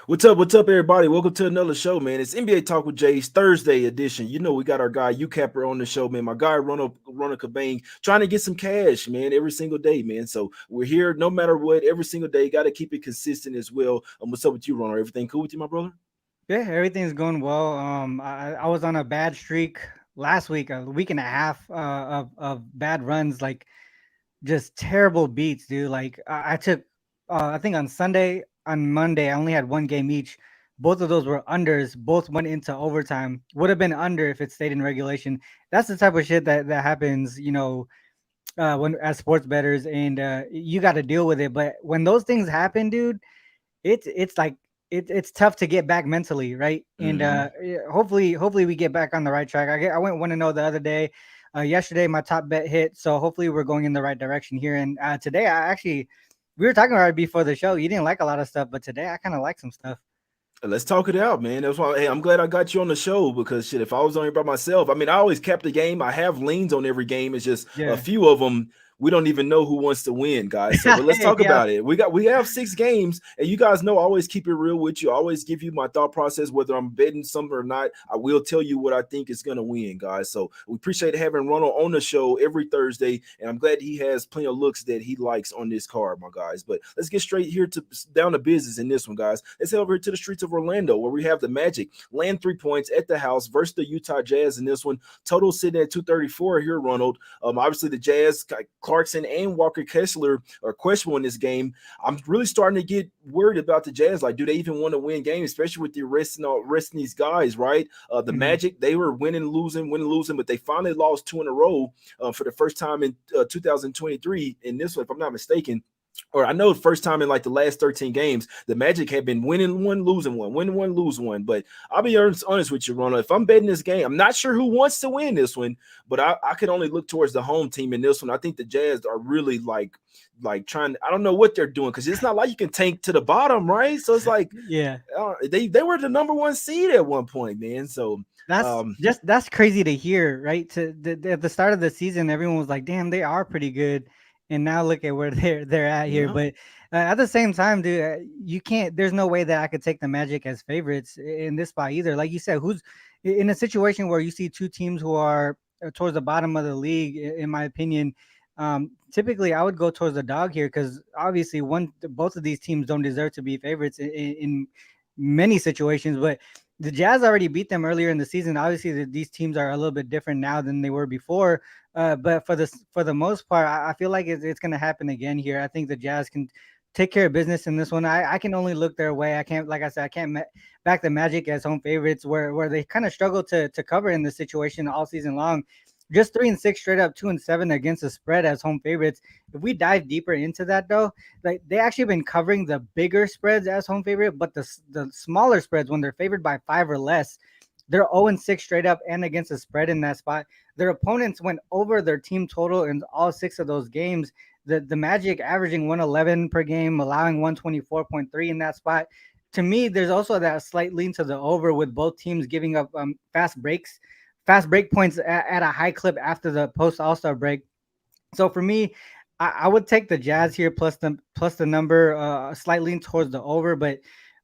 What's up, everybody? Welcome to another show, man. It's NBA Talk with Jay's Thursday edition. You know, we got our guy UCapper on the show, man. My guy Ronald Cabang trying to get some cash, man, every single day, man. So we're here no matter what, every single day. Got to keep it consistent as well. What's up with you, Ronald? Everything cool with you, my brother? Yeah, everything's going well. I was on a bad streak last week, a week and a half of bad runs, like just terrible beats, dude. Like I took, I think on Sunday, on Monday, I only had one game each. Both of those were unders. Both went into overtime. Would have been under if it stayed in regulation. That's the type of shit that happens, when as sports bettors, and you got to deal with it. But when those things happen, dude, it's like it's tough to get back mentally, right? And Mm-hmm. yeah, hopefully we get back on the right track. I went 1-0 the other day. Yesterday my top bet hit, so hopefully we're going in the right direction here. And today I actually we were talking about it before the show. You didn't like a lot of stuff, but today I kind of like some stuff. Let's talk it out, man. That's why. Hey, I'm glad I got you on the show because shit, if I was on here by myself, I mean, I always kept the game. I have leans on every game. It's just a Yeah. few of them we don't even know who wants to win, guys. So, but let's talk Yeah. about it. We have 6 games, and you guys know I always keep it real with you. I always give you my thought process, whether I'm betting something or not. I will tell you what I think is gonna win, guys. So we appreciate having Ronald on the show every Thursday, and I'm glad he has plenty of looks that he likes on this card, my guys. But let's get straight here to down to business in this one, guys. Let's head over here to the streets of Orlando, where we have the Magic land 3 points at the house versus the Utah Jazz in this one. Total sitting at 234 here, Ronald. Obviously, the Jazz, Clarkson and Walker Kessler are questionable in this game. I'm really starting to get worried about the Jazz. Like, do they even want to win games, especially with the resting these guys, right? The Mhm. Magic, they were winning, losing, but they finally lost 2 in a row for the first time in 2023. In this one, if I'm not mistaken, or I know the first time in like the last 13 games, the Magic have been winning one, losing one, winning one, lose one. But I'll be honest with you, Ronald. If I'm betting this game, I'm not sure who wants to win this one, but I could only look towards the home team in this one. I think the Jazz are really like trying. I don't know what they're doing because it's not like you can tank to the bottom, right? So it's like Yeah. they were the number one seed at one point, man. So That's um, just that's crazy to hear, right? At the start of the season, everyone was like, "Damn, they are pretty good," and now look at where they're at here. yeah. But at the same time, dude, you can't. There's no way that I could take the Magic as favorites in this spot either. Like you said, who's in a situation where you see two teams who are towards the bottom of the league, in my opinion. Typically, I would go towards the dog here because obviously, both of these teams don't deserve to be favorites in many situations, but the Jazz already beat them earlier in the season. Obviously, these teams are a little bit different now than they were before. But for the most part, I feel like it's going to happen again here. I think the Jazz can take care of business in this one. I can only look their way. I can't, like I said, I can't back the Magic as home favorites, where they kind of struggle to cover in this situation all season long. Just 3-6 straight up, 2-7 against the spread as home favorites. If we dive deeper into that, though, like they actually been covering the bigger spreads as home favorite, but the smaller spreads when they're favored by 5 or less, they're 0-6 straight up and against the spread in that spot. Their opponents went over their team total in all 6 of those games. The Magic averaging 111 per game, allowing 124.3 in that spot. To me, there's also that slight lean to the over with both teams giving up fast break points at a high clip after the post All Star break. So for me, I would take the Jazz here plus the number, slightly towards the over. But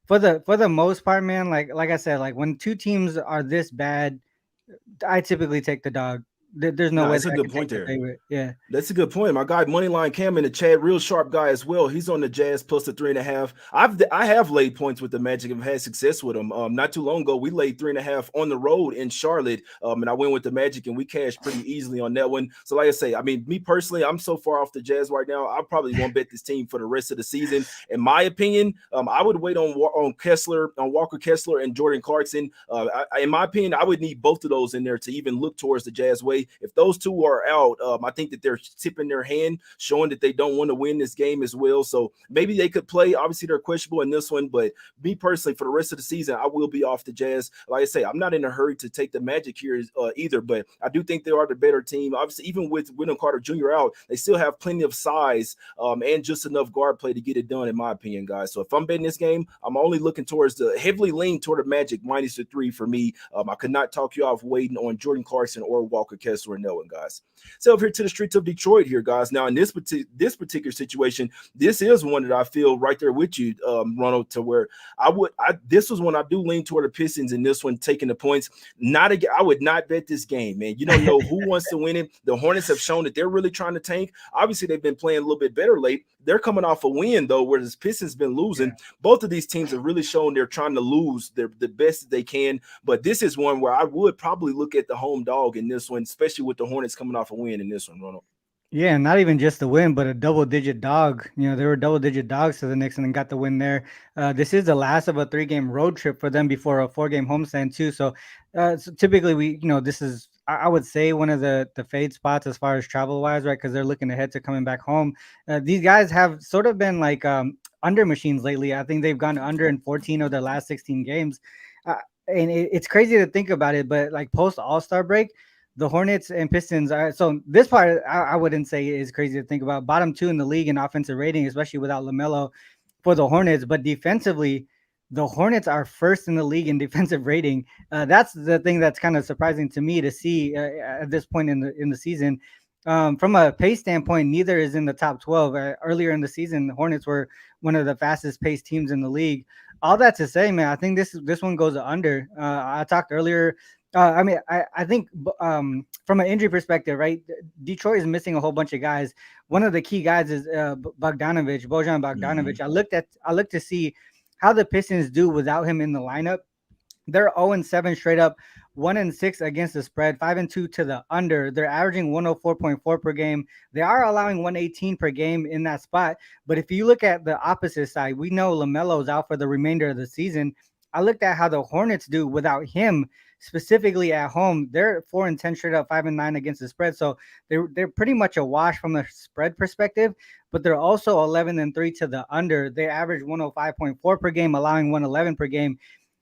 for the most part, man, like I said, like when two teams are this bad, I typically take the dog. There's no No, way that's that a I good could point take the there. favorite. Yeah. That's a good point. My guy Moneyline Cam in the chat, real sharp guy as well. He's on the Jazz plus the 3.5. I have laid points with the Magic and had success with them. Not too long ago, we laid 3.5 on the road in Charlotte, and I went with the Magic and we cashed pretty easily on that one. So, like I say, I mean, me personally, I'm so far off the Jazz right now. I probably won't bet this team for the rest of the season. In my opinion, I would wait on Walker Kessler and Jordan Clarkson. In my opinion, I would need both of those in there to even look towards the Jazz way. If those two are out, I think that they're tipping their hand, showing that they don't want to win this game as well. So maybe they could play. Obviously, they're questionable in this one, but me personally, for the rest of the season, I will be off the Jazz. Like I say, I'm not in a hurry to take the Magic here either, but I do think they are the better team. Obviously, even with Wendell Carter Jr. out, they still have plenty of size and just enough guard play to get it done, in my opinion, guys. So if I'm betting this game, I'm only looking towards the heavily lean toward the Magic minus the 3 for me. I could not talk you off waiting on Jordan Clarkson or Walker Kessler and Noah, guys. So up here to the streets of Detroit here, guys. Now in this particular situation, this is one that I feel right there with you, Ronald, to where this was one I do lean toward the Pistons in this one, taking the points. I would not bet this game, man. You don't know who wants to win it. The Hornets have shown that they're really trying to tank. Obviously, they've been playing a little bit better late. They're coming off a win, though, where the Pistons been losing. Yeah. Both of these teams have really shown they're trying to lose the best that they can. But this is one where I would probably look at the home dog in this one, especially with the Hornets coming off a win in this one, Ronald. Yeah, not even just the win, but a double-digit dog. You know, they were double-digit dogs to the Knicks and then got the win there. This is the last of a 3-game road trip for them before a 4-game homestand too. So typically this is, I would say, one of the fade spots as far as travel-wise, right? Because they're looking ahead to coming back home. These guys have sort of been like under machines lately. I think they've gone under in 14 of their last 16 games. And it's crazy to think about it, but like post All-Star break, the Hornets and Pistons are, so this part I wouldn't say is crazy to think about. Bottom 2 in the league in offensive rating, especially without LaMelo for the Hornets. But defensively, the Hornets are first in the league in defensive rating. That's the thing that's kind of surprising to me to see at this point in the season. From a pace standpoint, neither is in the top 12. Earlier in the season, the Hornets were one of the fastest paced teams in the league. All that to say, man, I think this one goes under. I talked earlier. I think from an injury perspective, right? Detroit is missing a whole bunch of guys. One of the key guys is Bojan Bogdanovic. Mm-hmm. I looked to see how the Pistons do without him in the lineup. They're 0-7 straight up, 1-6 against the spread, 5-2 to the under. They're averaging 104.4 per game. They are allowing 118 per game in that spot. But if you look at the opposite side, we know LaMelo's out for the remainder of the season. I looked at how the Hornets do without him, specifically at home. They're 4-10 straight up, 5-9 against the spread. So they're pretty much a wash from a spread perspective, but they're also 11-3 to the under. They average 105.4 per game, allowing 111 per game.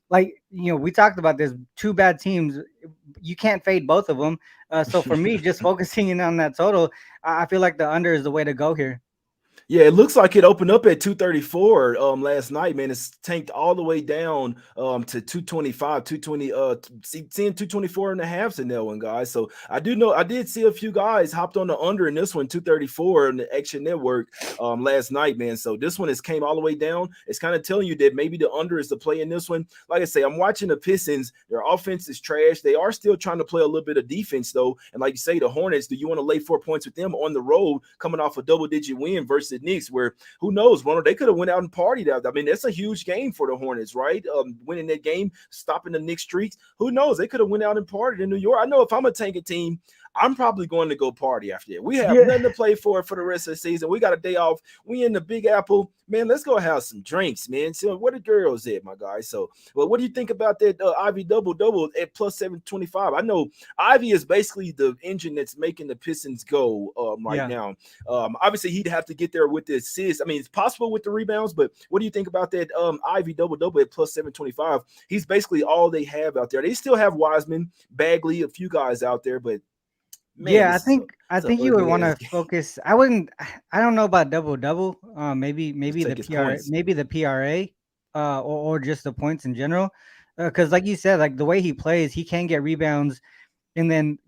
Like, we talked about this, 2 bad teams. You can't fade both of them. So for me, just focusing in on that total, I feel like the under is the way to go here. Yeah, it looks like it opened up at 234 last night, man. It's tanked all the way down to 225, 220, seeing 224 and a half in that one, guys. So I did see a few guys hopped on the under in this one, 234 on the Action Network last night, man. So this one came all the way down. It's kind of telling you that maybe the under is the play in this one. Like I say, I'm watching the Pistons. Their offense is trash. They are still trying to play a little bit of defense, though. And like you say, the Hornets, do you want to lay 4 points with them on the road coming off a double-digit win versus Knicks, where who knows, Ronald, they could have went out and partied out. I mean, that's a huge game for the Hornets, right? Winning that game, stopping the Knicks streaks. Who knows? They could have went out and partied in New York. I know if I'm a tanking team, I'm probably going to go party after that. We have nothing to play for the rest of the season. We got a day off. We in the Big Apple. Man, let's go have some drinks, man. So where the girls at, my guy? So, well, what do you think about that Ivy double-double at plus 725? I know Ivy is basically the engine that's making the Pistons go now. Obviously, he'd have to get there with the assist. I mean, it's possible with the rebounds, but what do you think about that Ivy double-double at plus 725? He's basically all they have out there. They still have Wiseman, Bagley, a few guys out there, but man, I think you would want to focus. I don't know about double. Maybe the PRA, or just the points in general. Because like you said, like the way he plays, he can get rebounds, and then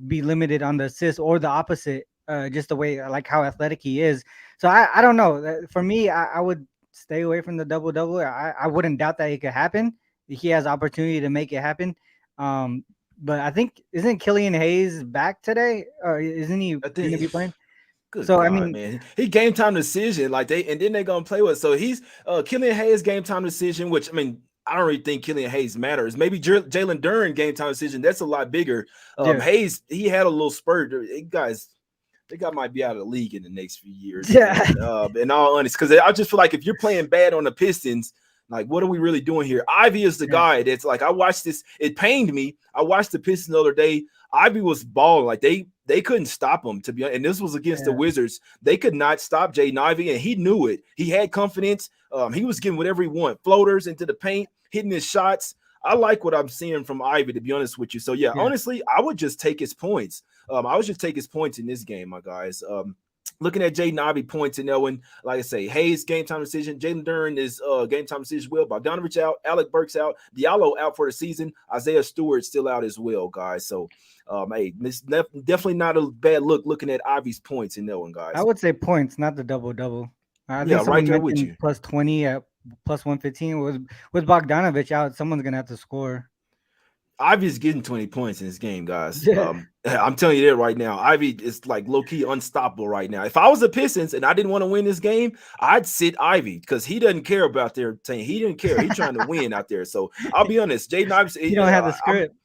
be limited on the assists, or the opposite. Just the way, like how athletic he is. So I don't know. For me, I would stay away from the double. I wouldn't doubt that it could happen. He has opportunity to make it happen. But I think, isn't Killian Hayes back today, or isn't he going to be playing? Good God, man, he game time decision, and then they're gonna play with. So he's Killian Hayes game time decision, which I mean, I don't really think Killian Hayes matters. Maybe Jalen Duren game time decision, that's a lot bigger. Hayes, he had a little spurt. Guys, they might be out of the league in the next few years. Yeah. In all honesty, because I just feel like if you're playing bad on the Pistons, like, what are we really doing here? Ivy is the guy that's like, I watched this. It pained me. I watched the Pistons the other day. Ivy was balling. Like, they couldn't stop him, to be honest. And this was against the Wizards. They could not stop Jaden Ivey, and he knew it. He had confidence. He was getting whatever he wanted. Floaters into the paint, hitting his shots. I like what I'm seeing from Ivy, to be honest with you. So, honestly, I would just take his points. I would just take his points in this game, my guys. looking at Jaden Ivey points and knowing, like I say, Hayes game time decision. Jalen Duren is game time decision as well. Bogdanovich out, Alec Burks out, Diallo out for the season. Isaiah Stewart still out as well, guys. So, hey, it's definitely not a bad look looking at Ivey's points and knowing, I guys. would say points, not the double double. I think Yeah, right someone there with mentioned you. plus 20 at plus 115 with Bogdanovich out. Someone's gonna have to score. Ivey's getting 20 points in this game, guys. Yeah, I'm telling you that right now. Ivy is like low key unstoppable right now. If I was the Pistons and I didn't want to win this game, I'd sit Ivy because he doesn't care about their team. He didn't care. He's trying to win out there. So I'll be honest, Jaden you Ivey. don't have the script.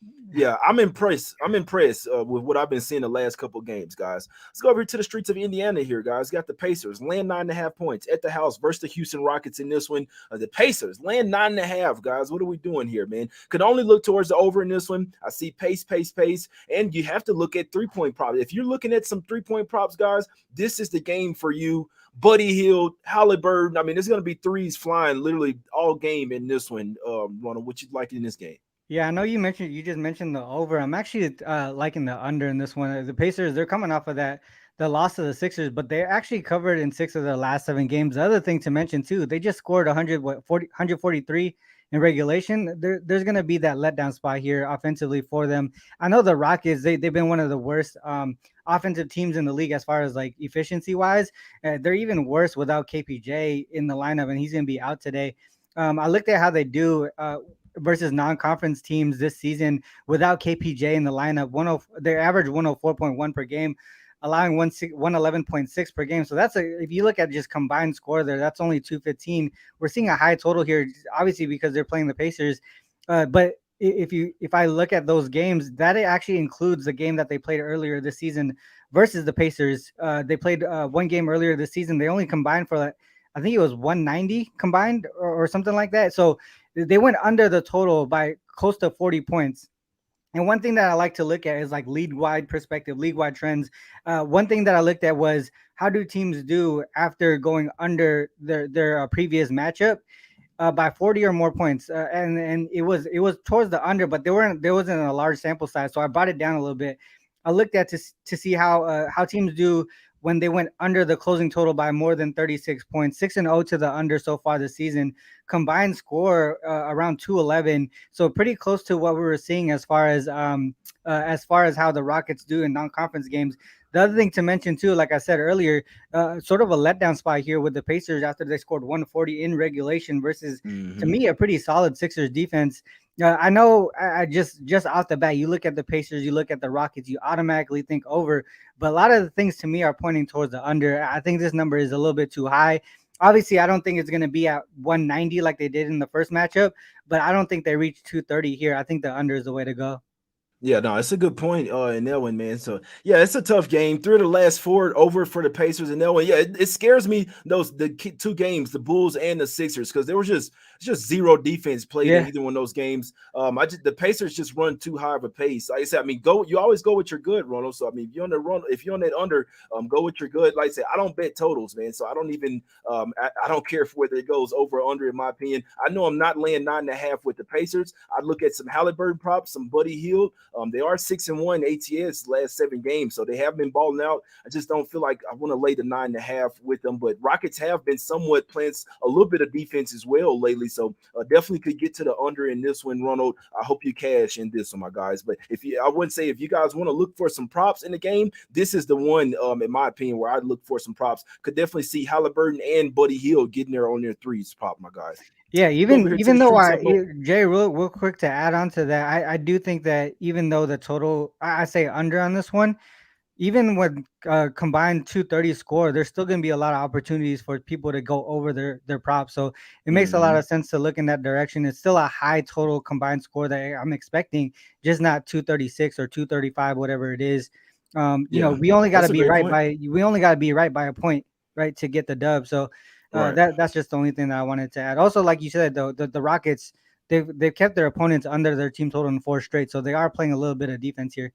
I'm impressed. I'm impressed with what I've been seeing the last couple of games, guys. Let's go over to the streets of Indiana here, guys. Got the Pacers land 9.5 points at the house versus the Houston Rockets in this one. The Pacers land 9.5, guys. What are we doing here, man? Could only look towards the over in this one. I see pace, and you have to look at 3-point props. If you're looking at some 3-point props, guys, this is the game for you. Buddy Hield, Halliburton. I mean, there's going to be threes flying literally all game in this one. Ronald, what you like in this game? Yeah, I know you just mentioned the over. I'm actually liking the under in this one. The Pacers, they're coming off of the loss to the Sixers, but they're actually covered in 6 of their last 7 games. The other thing to mention too, they just scored 143 in regulation. There's going to be that letdown spot here offensively for them. I know the Rockets, they've been one of the worst offensive teams in the league as far as like efficiency wise. They're even worse without KPJ in the lineup, and he's going to be out today. I looked at how they do versus non-conference teams this season without KPJ in the lineup. They average 104.1 per game, allowing 111.6 per game. So if you look at just combined score there, that's only 215. We're seeing a high total here, obviously because they're playing the Pacers. But if I look at those games, that it actually includes the game that they played earlier this season versus the Pacers. They played one game earlier this season. They only combined for I think it was 190 combined or something like that. So they went under the total by close to 40 points. And one thing that I like to look at is like league-wide perspective, league-wide trends. One thing that I looked at was how do teams do after going under their previous matchup by 40 or more points. And it was towards the under, but there wasn't a large sample size, so I brought it down a little bit. I looked at to see how teams do when they went under the closing total by more than 36 points. 6-0 to the under so far this season. Combined score around 211, so pretty close to what we were seeing as far as how the Rockets do in non-conference games. The other thing to mention too, like I said earlier, sort of a letdown spot here with the Pacers after they scored 140 in regulation versus, to me, a pretty solid Sixers defense. I know I just off the bat, you look at the Pacers, you look at the Rockets, you automatically think over, but a lot of the things to me are pointing towards the under. I think this number is a little bit too high. Obviously, I don't think it's going to be at 190 like they did in the first matchup, but I don't think they reach 230 here. I think the under is the way to go. Yeah, no, it's a good point in that one, man. So yeah, it's a tough game. 3 of the last 4 over for the Pacers in that one. Yeah, it scares me the 2 games, the Bulls and the Sixers, because there was just zero defense played in either one of those games. The Pacers just run too high of a pace. Like I said, I mean, you always go with your good, Ronald. So I mean, if you're on that under, go with your good. Like I said, I don't bet totals, man. So I don't even I don't care for whether it goes over or under. In my opinion, I know I'm not laying 9.5 with the Pacers. I look at some Halliburton props, some Buddy Hield. They are 6-1 ATS last 7 games, so they have been balling out. I just don't feel like I want to lay the 9.5 with them. But Rockets have been somewhat playing a little bit of defense as well lately, so definitely could get to the under in this one, Ronald. I hope you cash in this one, my guys. But I wouldn't say if you guys want to look for some props in the game, this is the one, in my opinion, where I'd look for some props. Could definitely see Halliburton and Buddy Hield getting there on their threes pop, my guys. Yeah, even though Jay, real quick to add on to that, I do think that even though the total, I say under on this one, even with combined 230 score, there's still going to be a lot of opportunities for people to go over their props. So it makes a lot of sense to look in that direction. It's still a high total combined score that I'm expecting, just not 236 or 235, whatever it is. We only got to be right by a point, right, to get the dub. So that's just the only thing that I wanted to add. Also, like you said, though, the Rockets, they've kept their opponents under their team total in 4 straight, so they are playing a little bit of defense here.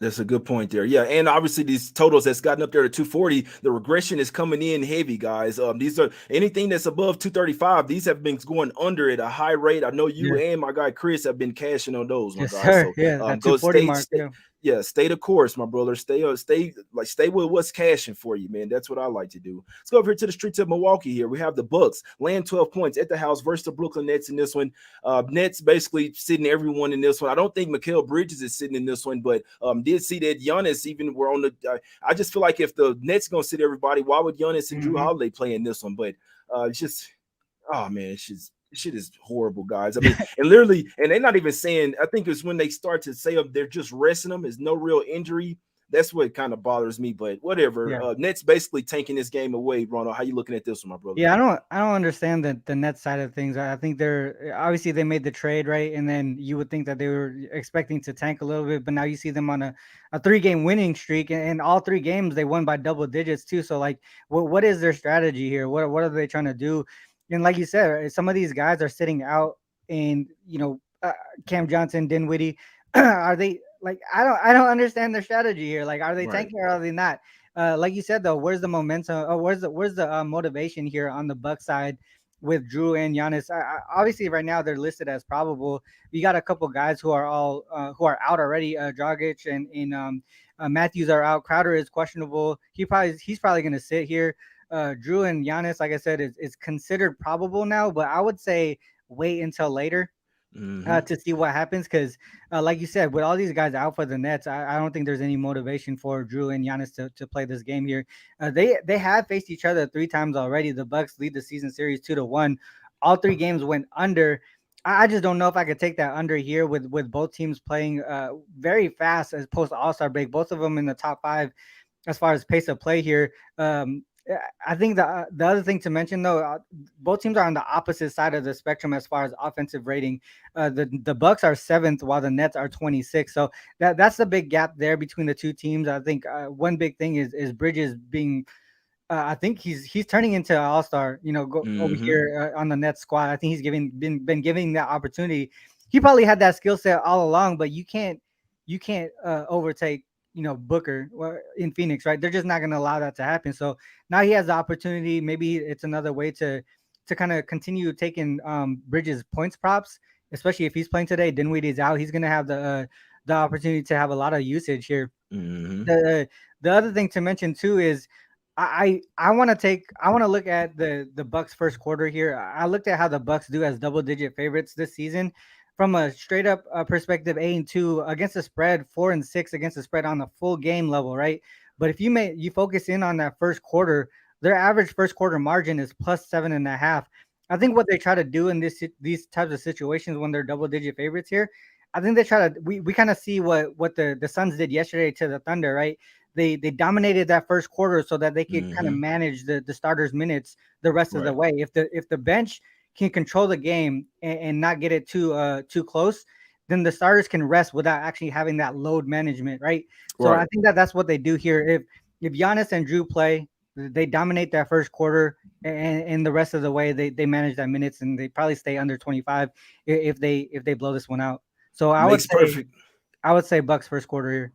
That's a good point there. Yeah, and obviously these totals that's gotten up there to 240, the regression is coming in heavy, guys. These are anything that's above 235. These have been going under at a high rate. I know you and my guy Chris have been cashing on those, my guys. Sir. So, that 240 mark. Yeah, stay the course, my brother. Stay with what's cashing for you, man. That's what I like to do. Let's go over here to the streets of Milwaukee. Here we have the Bucks laying 12 points at the house versus the Brooklyn Nets in this one. Nets basically sitting everyone in this one. I don't think Mikal Bridges is sitting in this one, but did see that Giannis even were on the. I just feel like if the Nets gonna sit everybody, why would Giannis and Drew Holiday play in this one? But it's just, oh man, it's just shit is horrible, guys. I mean, and literally, and they're not even saying. I think it's when they start to say they're just resting them. Is no real injury. That's what kind of bothers me. But whatever. Yeah. Nets basically taking this game away. Ronald, how you looking at this one, my brother? Yeah, I don't understand the Nets side of things. I think they're obviously they made the trade, right? And then you would think that they were expecting to tank a little bit, but now you see them on a 3-game winning streak, and all 3 games they won by double digits too. So like, what is their strategy here? What are they trying to do? And like you said, some of these guys are sitting out, and Cam Johnson, Dinwiddie, are they like? I don't understand their strategy here. Like, are they Right. tanking or are they not? Like you said though, where's the momentum? Where's the motivation here on the Buck side with Drew and Giannis? Obviously, right now they're listed as probable. You got a couple guys who are all who are out already. Dragic and Matthews are out. Crowder is questionable. He's probably going to sit here. Drew and Giannis, like I said, is considered probable now, but I would say wait until later to see what happens because, like you said, with all these guys out for the Nets, I don't think there's any motivation for Drew and Giannis to play this game here. They have faced each other 3 times already. The Bucks lead the season series 2-1. All 3 games went under. I just don't know if I could take that under here with both teams playing very fast as post All-Star break. Both of them in the top 5 as far as pace of play here. I think the other thing to mention though, both teams are on the opposite side of the spectrum as far as offensive rating. The Bucks are 7th while the Nets are 26th. So that's the big gap there between the 2 teams. I think one big thing is Bridges being. I think he's turning into an all-star. Over here on the Nets squad. I think he's been giving that opportunity. He probably had that skill set all along, but you can't overtake Booker in Phoenix, right? They're just not going to allow that to happen. So now he has the opportunity. Maybe it's another way to kind of continue taking Bridges points props, especially if he's playing today. Dinwiddie's out. He's going to have the opportunity to have a lot of usage here. The other thing to mention too is I want to look at the Bucks first quarter here. I looked at how the Bucks do as double-digit favorites this season. From a straight up perspective, 8-2 against the spread, 4-6 against the spread on the full game level, right? But if you focus in on that first quarter, their average first quarter margin is plus 7.5. I think what they try to do in these types of situations when they're double digit favorites here, I think they try to we kind of see what the Suns did yesterday to the Thunder, right? They dominated that first quarter so that they could kind of manage the starters' minutes the rest of the way. If the bench can control the game and not get it too close, then the starters can rest without actually having that load management, right? So I think that's what they do here. If Giannis and Drew play, they dominate that first quarter, and the rest of the way they manage that minutes, and they probably stay under 25 if they blow this one out. So I would say Bucks first quarter here.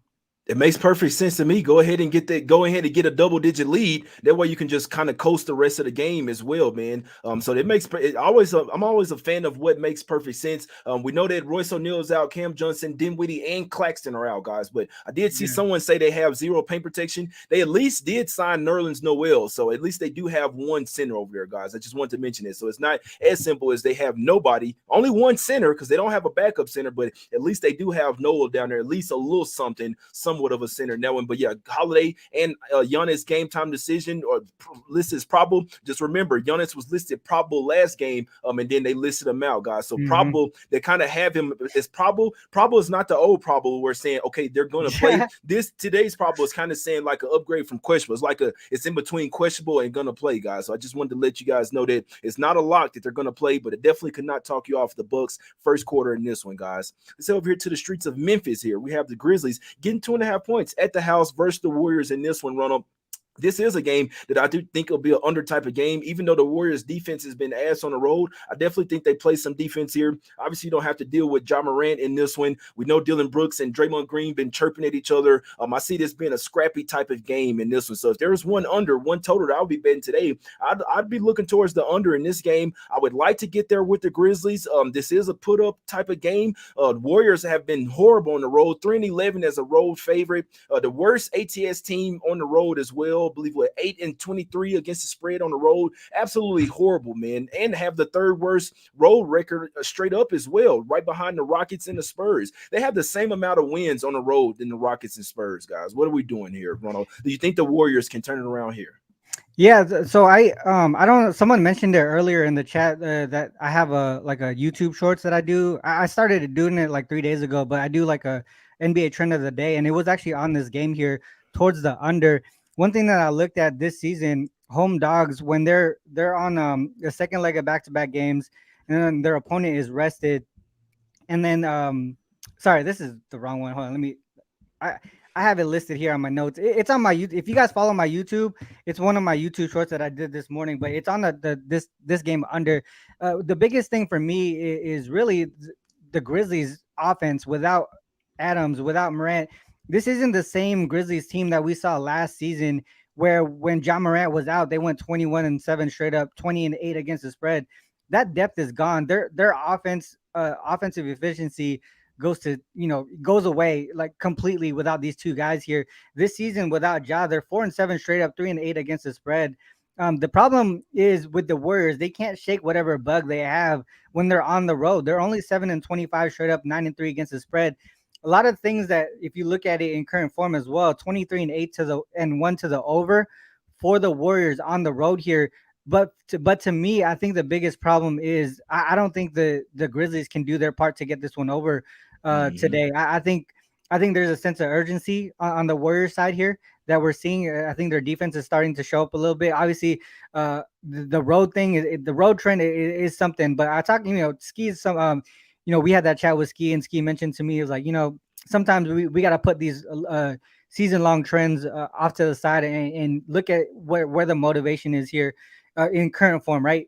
It makes perfect sense to me. Go ahead and get a double-digit lead. That way you can just kind of coast the rest of the game as well, man. So it makes it always. I'm always a fan of what makes perfect sense. We know that Royce O'Neal's out, Cam Johnson, Dinwiddie, and Claxton are out, guys. But I did see someone say they have 0 paint protection. They at least did sign Nerlens Noel, so at least they do have one center over there, guys. I just wanted to mention it. So it's not as simple as they have nobody, only one center because they don't have a backup center. But at least they do have Noel down there, at least a little something. Somewhat of a center now one, but yeah, Holiday and Giannis game time decision or listed as probable. Just remember, Giannis was listed probable last game, and then they listed him out, guys. So probable, they kind of have him as probable. Probable is not the old probable. We're saying okay, they're going to play. Today's probable is kind of saying like an upgrade from questionable. It's in between questionable and going to play, guys. So I just wanted to let you guys know that it's not a lock that they're going to play, but it definitely could not talk you off the Bucks first quarter in this one, guys. Let's head over here to the streets of Memphis. Here we have the Grizzlies getting 2.5 points at the house versus the Warriors in this one, Ronald. this is a game that I do think will be an under type of game. Even though the Warriors defense has been ass on the road, I definitely think they play some defense here. Obviously, you don't have to deal with Ja Morant in this one. We know Dylan Brooks and Draymond Green been chirping at each other. I see this being a scrappy type of game in this one. So if there's one under, one total that I'll be betting today, I'd be looking towards the under in this game. I would like to get there with the Grizzlies. This is a put up type of game. Warriors have been horrible on the road, 3-11 as a road favorite. The worst ATS team on the road as well. I believe we're 8-23 against the spread on the road. Absolutely horrible, man. And have the third worst road record straight up as well, right behind the Rockets and the Spurs. They have the same amount of wins on the road than the Rockets and Spurs, guys. What are we doing here, Ronald? Do you think the Warriors can turn it around here? Yeah, so I don't know. Someone mentioned it earlier in the chat that I have a YouTube Shorts that I do. I started doing it like 3 days ago, but I do like a NBA trend of the day, and it was actually on this game here towards the under. One thing that I looked at this season, home dogs when they're on the second leg of back-to-back games, and then their opponent is rested, and then sorry, this is the wrong one. Hold on, let me. I I have it listed here on my notes. It's on my YouTube. If you guys follow my YouTube, it's one of my YouTube shorts that I did this morning. But it's on this game under. The biggest thing for me is really the Grizzlies offense without Adams, without Morant. This isn't the same Grizzlies team that we saw last season, where when John Morant was out, they went 21-7 straight up, 20-8 against the spread. That depth is gone. Their offensive efficiency goes away like completely without these two guys here. This season without Ja, they're 4-7 straight up, 3-8 against the spread. The problem is with the Warriors, they can't shake whatever bug they have when they're on the road. They're only 7-25 straight up, 9-3 against the spread. A lot of things that if you look at it in current form as well, 23-8 and 1 to the over for the Warriors on the road here. But to me, I think the biggest problem is I don't think the Grizzlies can do their part to get this one over Mm-hmm. today. I think there's a sense of urgency on the Warriors side here that we're seeing. I think their defense is starting to show up a little bit. Obviously, the road thing the road trend is something. But I talk, Ski is some. We had that chat with Ski, and Ski mentioned to me, it was like, sometimes we got to put these season long trends off to the side and look at where the motivation is here in current form, right?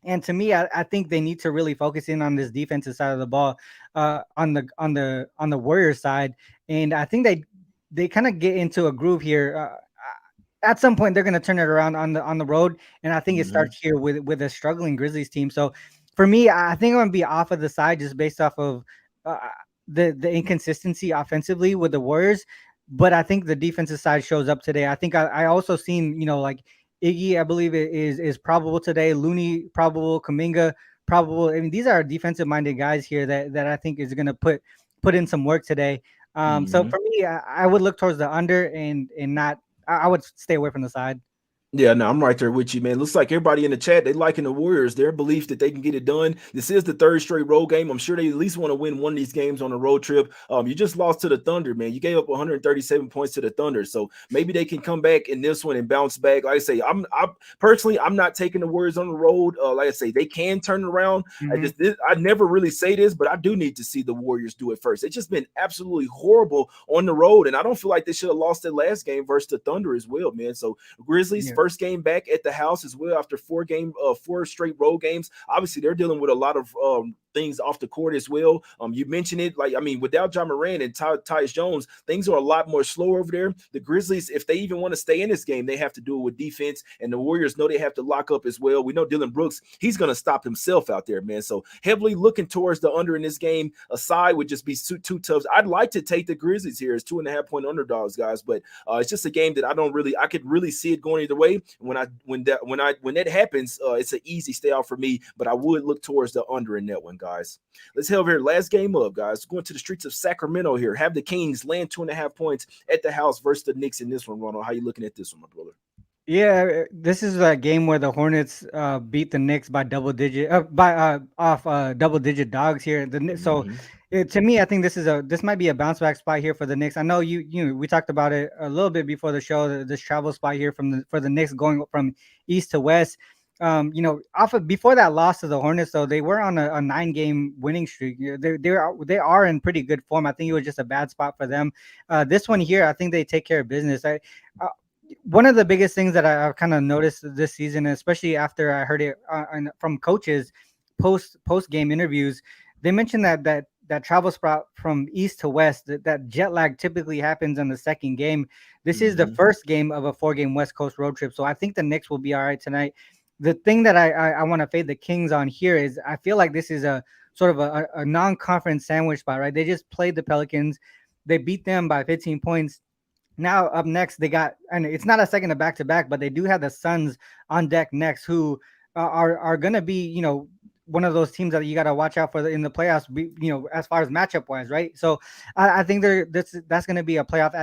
And to me, I think they need to really focus in on this defensive side of the ball, on the Warriors side, and I think they kind of get into a groove here. At some point, they're going to turn it around on the road, and I think it Mm-hmm. starts here with a struggling Grizzlies team. So, for me, I think I'm going to be off of the side just based off of uh, the inconsistency offensively with the Warriors. But I think the defensive side shows up today. I think I also seen like Iggy, I believe it is probable today. Looney probable. Kaminga probable. I mean, these are defensive minded guys here that I think is going to put in some work today. So Mm-hmm. for me, I would look towards the under and not. I would stay away from the side. Yeah, no, I'm right there with you, man. Looks like everybody in the chat, they liking the Warriors. Their belief that they can get it done. This is the third straight road game. I'm sure they at least want to win one of these games on a road trip. You just lost to the Thunder, man. You gave up 137 points to the Thunder, so maybe they can come back in this one and bounce back. Like I say, I personally, I'm not taking the Warriors on the road. Like I say, they can turn it around. Hmm. I never really say this, but I do need to see the Warriors do it first. It's just been absolutely horrible on the road, and I don't feel like they should have lost their last game versus the Thunder as well, man. So Grizzlies Yeah. first game back at the house as well after four straight road games. Obviously, they're dealing with a lot of things off the court as well. You mentioned it, like I mean, without John Moran and Tyus Jones, things are a lot more slower over there. The Grizzlies, if they even want to stay in this game, they have to do it with defense, and the Warriors know they have to lock up as well. We know Dylan Brooks, he's going to stop himself out there, man. So heavily looking towards the under in this game. A side would just be too tough. I'd like to take the Grizzlies here as 2.5 point underdogs, guys, but it's just a game that I could really see it going either way. When that happens, it's an easy stay out for me. But I would look towards the under in that one, guys. Let's head over here. Last game up, guys. Going to the streets of Sacramento here. Have the Kings land 2.5 points at the house versus the Knicks in this one. Ronald, how you looking at this one, my brother? Yeah, this is a game where the Hornets beat the Knicks by double digit dogs here. So Mm-hmm. to me, I think this might be a bounce back spot here for the Knicks. I know we talked about it a little bit before the show. This travel spot here for the Knicks going from east to west. Off of before that loss to the Hornets, though, they were on a 9-game winning streak. They are in pretty good form. I think it was just a bad spot for them. This one here, I think they take care of business. one of the biggest things that I've kind of noticed this season, especially after I heard it from coaches post game interviews, they mentioned that travel spot from east to west, that jet lag typically happens in the second game. This is the Hmm. first game of a 4-game West Coast road trip, so I think the Knicks will be all right tonight. The thing that I want to fade the Kings on here is I feel like this is a sort of a non-conference sandwich spot, right? They just played the Pelicans, they beat them by 15 points. Now up next they got, and it's not a second of back to back, but they do have the Suns on deck next, who are gonna be, one of those teams that you got to watch out for in the playoffs. As far as matchup wise, right? So I think that's gonna be a playoff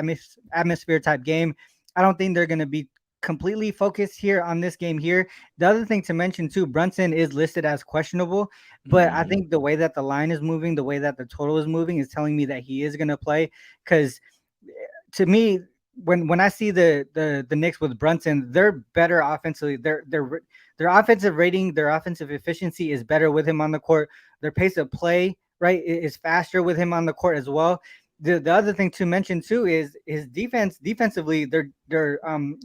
atmosphere type game. I don't think they're gonna be completely focused here on this game here. The other thing to mention too, Brunson is listed as questionable, but I Hmm. think the way that the line is moving, the way that the total is moving, is telling me that he is gonna play because to me, when I see the Knicks with Brunson, they're better offensively. Their offensive rating, their offensive efficiency is better with him on the court. Their pace of play, right, is faster with him on the court as well. The other thing to mention too is his defensively, their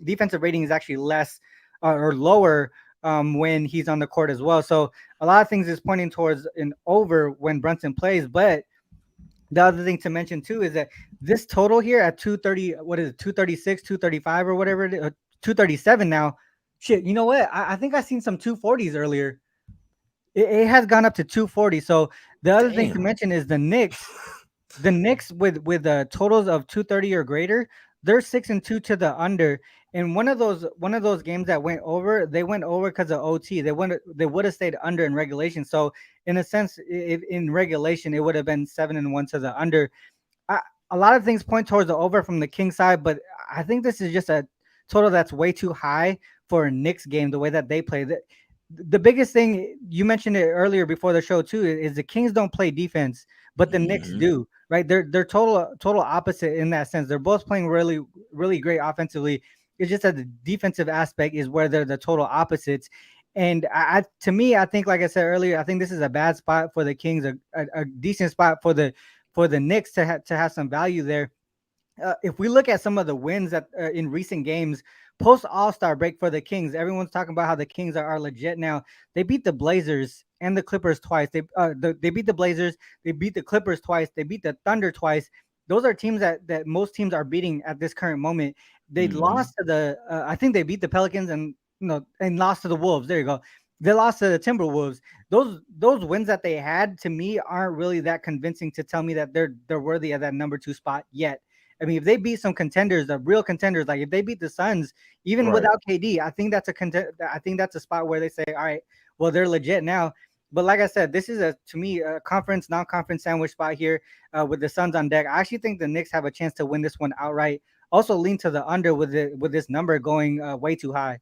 defensive rating is actually less or lower when he's on the court as well. So a lot of things is pointing towards an over when Brunson plays, but the other thing to mention too is that this total here at 230, what is it, 236, 235 or whatever it is, 237 now. Shit, you know what? I think I seen some 240s earlier. It has gone up to 240. So the other thing to Damn. mention is the Knicks with totals of 230 or greater, they're 6-2 to the under. And one of those games that went over, they went over because of OT. They would have stayed under in regulation. So in a sense, if in regulation, it would have been 7-1 to the under. I, a lot of things point towards the over from the King side, but I think this is just a total that's way too high for a Knicks game. The way that they play, the biggest thing you mentioned it earlier before the show too is the Kings don't play defense, but the Knicks Hmm. do. Right? They're total opposite in that sense. They're both playing really really great offensively. It's just that the defensive aspect is where they're the total opposites. And to me, I think, like I said earlier, I think this is a bad spot for the Kings, a decent spot for the Knicks to have some value there. If we look at some of the wins that in recent games post All Star break for the Kings, everyone's talking about how the Kings are legit now. They beat the Blazers and the Clippers twice. They beat the Blazers. They beat the Clippers twice. They beat the Thunder twice. Those are teams that most teams are beating at this current moment. They Hmm. lost to I think they beat the Pelicans and lost to the Wolves. There you go. They lost to the Timberwolves. Those wins that they had to me aren't really that convincing to tell me that they're worthy of that number 2 spot yet. I mean, if they beat some contenders, the real contenders, like if they beat the Suns, even Right. without KD, I think that's a spot where they say, all right, well, they're legit now. But like I said, this is to me a conference, non-conference sandwich spot here with the Suns on deck. I actually think the Knicks have a chance to win this one outright. Also, lean to the under with this number going way too high.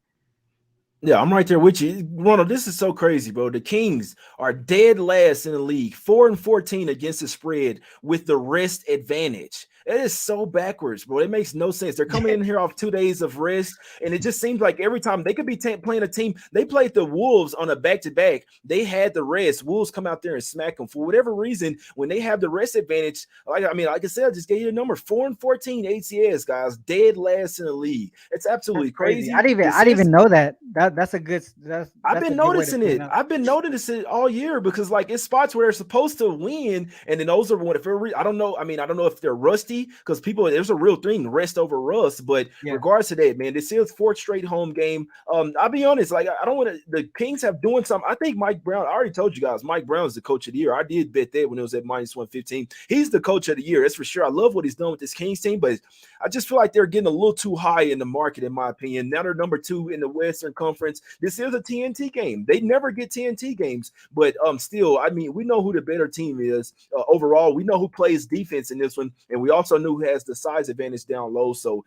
Yeah, I'm right there with you. Ronald, this is so crazy, bro. The Kings are dead last in the league, 4-14 against the spread with the rest advantage. It is so backwards, bro. It makes no sense. They're coming in here off 2 days of rest, and it just seems like every time they could be playing a team. They played the Wolves on a back-to-back. They had the rest. Wolves come out there and smack them for whatever reason. When they have the rest advantage, like I said, I just gave you a number, 4-14 ATS, guys, dead last in the league. It's That's absolutely crazy. crazy. This I didn't is even know that. That's a good I've that's a been good way to noticing point it it. out. I've been noticing it all year because like it's spots where they're supposed to win, and then those are when if I don't know. I mean, I don't know if they're rusty because people there's a real thing rest over rust. But Yeah. regards to that, man, this is fourth straight home game. I'll be honest. Like I don't want to. The Kings have doing something. I think Mike Brown. I already told you guys, Mike Brown is the coach of the year. I did bet that when it was at -115. He's the coach of the year. That's for sure. I love what he's done with this Kings team, but I just feel like they're getting a little too high in the market, in my opinion. Now they're number 2 in the Western Conference. This is a TNT game. They never get TNT games, but still, I mean, we know who the better team is overall. We know who plays defense in this one, and we also know who has the size advantage down low. So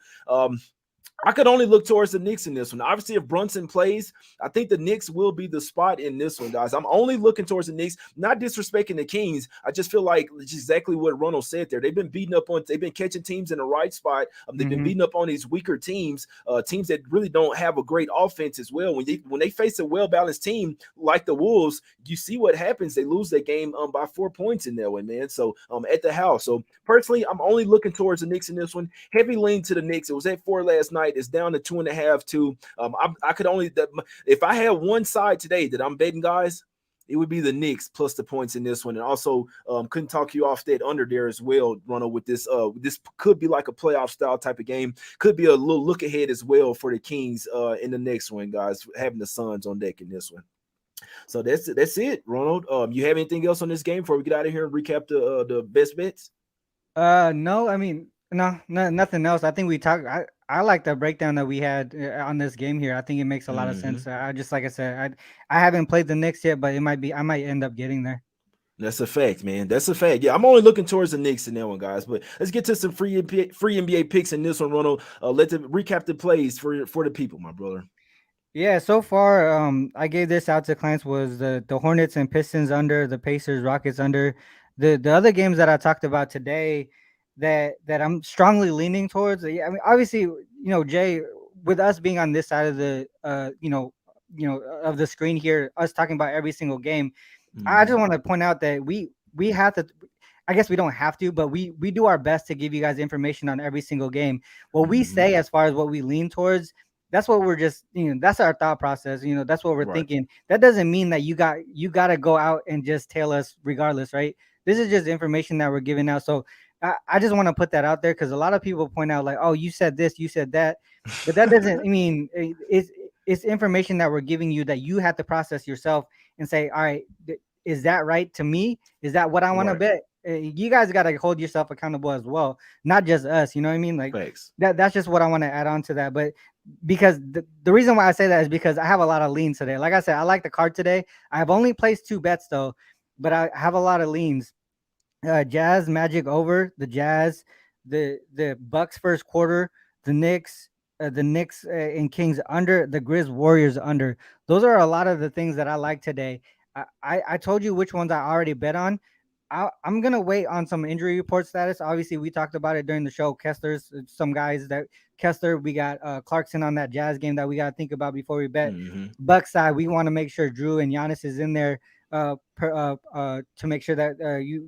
I could only look towards the Knicks in this one. Obviously, if Brunson plays, I think the Knicks will be the spot in this one, guys. I'm only looking towards the Knicks, not disrespecting the Kings. I just feel like it's exactly what Ronald said there. They've been catching teams in the right spot. They've been Hmm. beating up on these weaker teams, teams that really don't have a great offense as well. When they face a well balanced team like the Wolves, you see what happens. They lose that game by 4 points in that one, man. So at the house. So personally, I'm only looking towards the Knicks in this one. Heavy lean to the Knicks. It was at 4 last night. tonight. It's down to 2.5 too. I could only if I had one side today that I'm betting, guys, it would be the Knicks plus the points in this one. And also couldn't talk you off that under there as well, Ronald, with this. This could be like a playoff style type of game. Could be a little look ahead as well for the Kings in the next one, guys, having the Suns on deck in this one. So that's it, Ronald. You have anything else on this game before we get out of here and recap the best bets? No, I mean, no, nothing else. I think we talked. I like the breakdown that we had on this game here. I think it makes a lot of sense. I just, like I said, I haven't played the Knicks yet, but I might end up getting there. That's a fact, man. That's a fact. Yeah, I'm only looking towards the Knicks in that one, guys. But let's get to some free NBA picks in this one, Ronald. Let's recap the plays for the people, my brother. Yeah, so far, I gave this out to clients was the Hornets and Pistons under, the Pacers, Rockets under. The other games that I talked about today that I'm strongly leaning towards. I mean, obviously, Jay, with us being on this side of the of the screen here, us talking about every single game, I just want to point out that we have to. I guess we don't have to, but we do our best to give you guys information on every single game. What we say as far as what we lean towards, that's what we're just, that's our thought process. That's what we're thinking. That doesn't mean that you got to go out and just tell us regardless, right? This is just information that we're giving out. So I just want to put that out there because a lot of people point out like, oh, you said this, you said that, but that doesn't, it's information that we're giving you that you have to process yourself and say, all right, is that right to me? Is that what I want to bet? You guys got to hold yourself accountable as well, not just us. You know what I mean? Like that's just what I want to add on to that. But because the reason why I say that is because I have a lot of leans today. Like I said, I like the card today. I have only placed 2 bets though, but I have a lot of leans. Jazz Magic over, the Jazz, the Bucks first quarter, the Knicks and Kings under, the Grizz Warriors under. Those are a lot of the things that I like today. I told you which ones I already bet on. I'm going to wait on some injury report status. Obviously, we talked about it during the show. Kessler's some guys that Kessler, we got Clarkson on that Jazz game that we got to think about before we bet. Bucks side, we want to make sure Drew and Giannis is in there to make sure that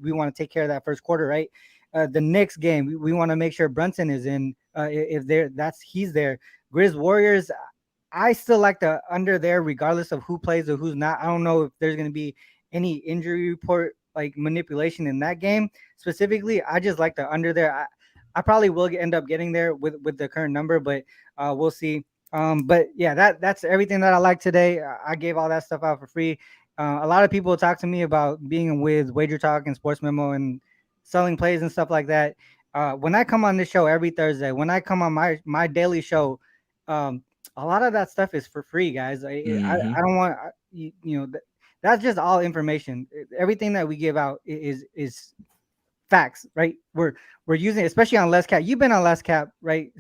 we want to take care of that first quarter, right? The Knicks game, we want to make sure Brunson is in. If he's there. Grizz Warriors, I still like the under there regardless of who plays or who's not. I don't know if there's going to be any injury report like manipulation in that game specifically. I just like the under there. I probably will end up getting there with the current number, but we'll see. But yeah, that's everything that I like today. I gave all that stuff out for free. A lot of people talk to me about being with Wager Talk and Sports Memo and selling plays and stuff like that. When I come on this show every Thursday, when I come on my daily show, a lot of that stuff is for free, guys. I don't want that's just all information. Everything that we give out is facts, right? We're using, especially on Less Cap. You've been on Less Cap, right,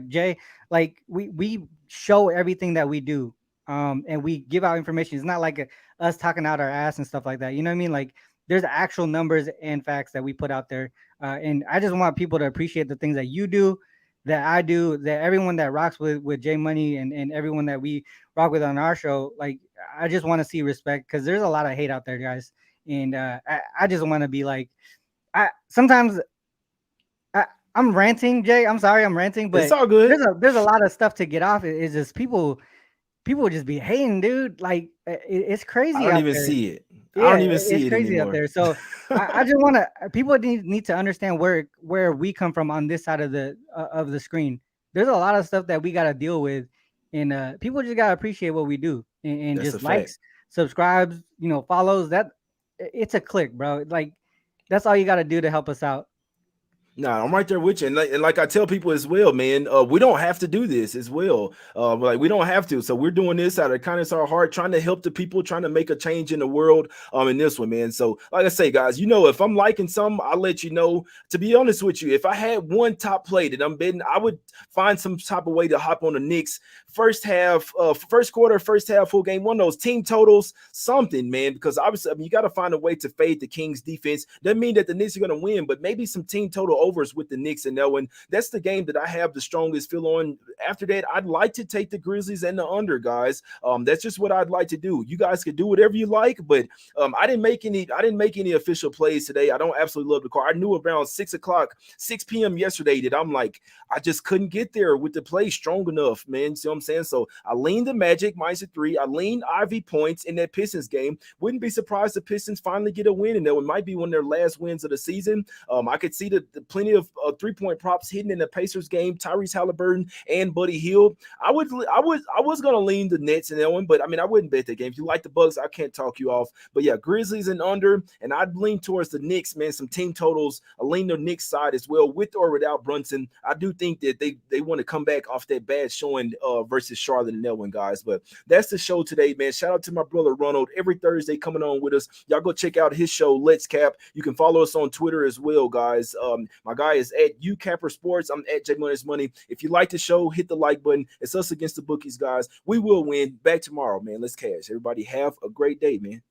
Jay? Like we show everything that we do, and we give out information. It's not like us talking out our ass and stuff like that. You know what I mean? Like there's actual numbers and facts that we put out there, and I just want people to appreciate the things that you do, that I do, that everyone that rocks with J Money and everyone that we rock with on our show. Like I just want to see respect because there's a lot of hate out there, guys, and I just want to be like. Sometimes I'm ranting, Jay. I'm sorry, I'm ranting, but it's all good. There's a lot of stuff to get off. It's just people just be hating, dude. Like it's crazy. I don't even see it. Yeah, I don't even see it crazy anymore. out there. So I just want to. People need to understand where we come from on this side of the screen. There's a lot of stuff that we got to deal with, and people just gotta appreciate what we do and just likes, subscribes, follows. That it's a click, bro. Like. That's all you got to do to help us out. No, I'm right there with you. And like I tell people as well, man, we don't have to do this as well. Like we don't have to. So we're doing this out of kindness of our heart, trying to help the people, trying to make a change in the world in this one, man. So like I say, guys, if I'm liking something, I'll let you know. To be honest with you, if I had one top play that I'm betting, I would find some type of way to hop on the Knicks first quarter, first half, full game, one of those team totals, something, man, because obviously, you got to find a way to fade the Kings defense. Doesn't mean that the Knicks are going to win, but maybe some team total overs with the Knicks and that one. That's the game that I have the strongest feel on. After that, I'd like to take the Grizzlies and the under, guys. That's just what I'd like to do. You guys can do whatever you like, but I didn't make any official plays today. I don't absolutely love the card. I knew around 6 p.m. yesterday that I'm like, I just couldn't get there with the play strong enough, man. See what I'm saying? So I leaned the Magic -3. I leaned Ivy points in that Pistons game. Wouldn't be surprised the Pistons finally get a win, and that one might be one of their last wins of the season. I could see the plenty of 3-point props hidden in the Pacers game. Tyrese Halliburton and Buddy Hield. I was gonna lean the Nets in that one, but I mean I wouldn't bet that game. If you like the Bucks, I can't talk you off. But yeah, Grizzlies and under, and I'd lean towards the Knicks, man. Some team totals. I lean the Knicks side as well, with or without Brunson. I do think that they want to come back off that bad showing versus Charlotte and that one, guys. But that's the show today, man. Shout out to my brother Ronald every Thursday coming on with us. Y'all go check out his show, Let's Cap. You can follow us on Twitter as well, guys. My guy is at UCapper Sports. I'm at J Money. If you like the show, hit the like button. It's Us Against the Bookies, guys. We will win. Back tomorrow, man. Let's cash. Everybody have a great day, man.